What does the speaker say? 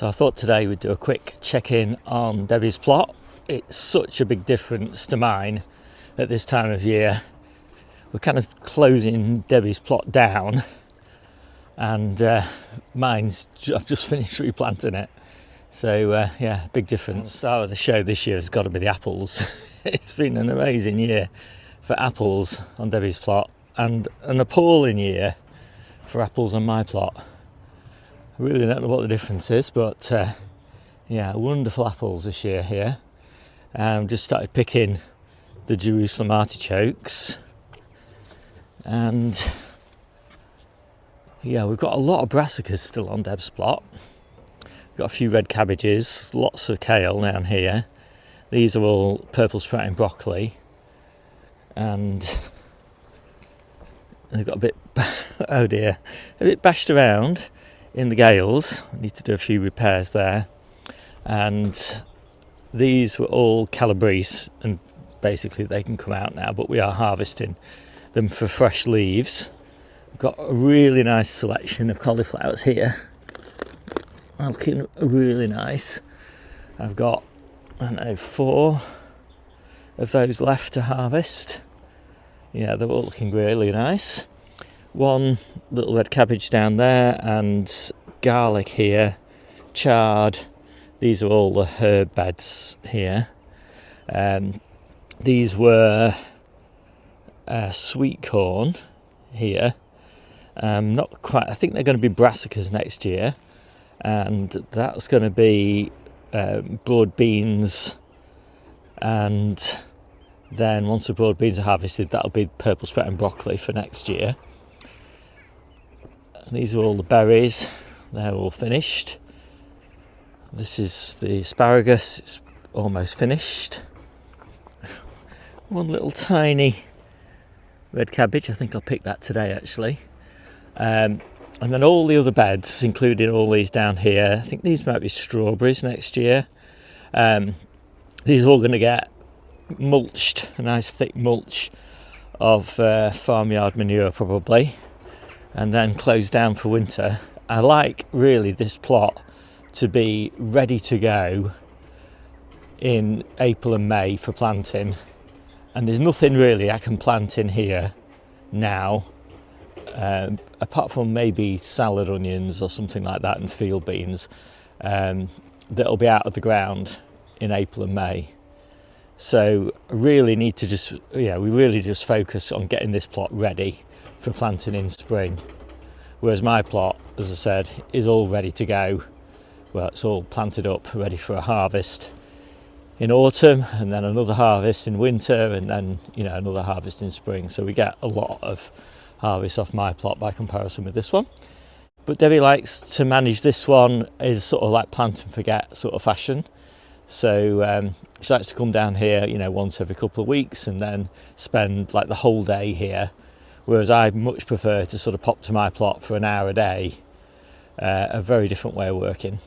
So I thought today we'd do a quick check-in on Debbie's plot. It's such a big difference to mine at this time of year. We're kind of closing Debbie's plot down, and I've just finished replanting it. So yeah, big difference. The star of the show this year has got to be the apples. It's been an amazing year for apples on Debbie's plot, and an appalling year for apples on my plot. I really don't know what the difference is, but yeah, wonderful apples this year here. Just started picking the Jerusalem artichokes, and yeah, we've got a lot of brassicas still on Deb's plot. We've got a few red cabbages, lots of kale down here. These are all purple sprouting broccoli, and they've got a bit, oh dear, a bit bashed around in the gales. I need to do a few repairs there. And these were all calabrese, and basically they can come out now, but we are harvesting them for fresh leaves. We've got a really nice selection of cauliflowers here, looking really nice. I've got, I don't know, 4 of those left to harvest. Yeah, they're all looking really nice. One little red cabbage down there, and garlic here, chard. These are all the herb beds here. These were sweet corn here. Not quite, I think they're going to be brassicas next year, and that's going to be broad beans, and then once the broad beans are harvested, that'll be purple sprouting broccoli for next year. And these are all the berries, they're all finished. This is the asparagus, it's almost finished. One little tiny red cabbage, I think I'll pick that today actually. And then all the other beds, including all these down here, I think these might be strawberries next year. These are all going to get mulched, a nice thick mulch of farmyard manure probably, and then closed down for winter. I like really this plot to be ready to go in April and May for planting, and there's nothing really I can plant in here now, apart from maybe salad onions or something like that, and field beans that'll be out of the ground in April and May. So I really need to just, we really just focus on getting this plot ready for planting in spring. Whereas my plot, as I said, is all ready to go. Well, it's all planted up, ready for a harvest in autumn, and then another harvest in winter, and then, another harvest in spring. So we get a lot of harvest off my plot by comparison with this one. But Debbie likes to manage this one is sort of like plant and forget sort of fashion. So she likes to come down here, once every couple of weeks, and then spend like the whole day here. Whereas I much prefer to sort of pop to my plot for an hour a day. A very different way of working.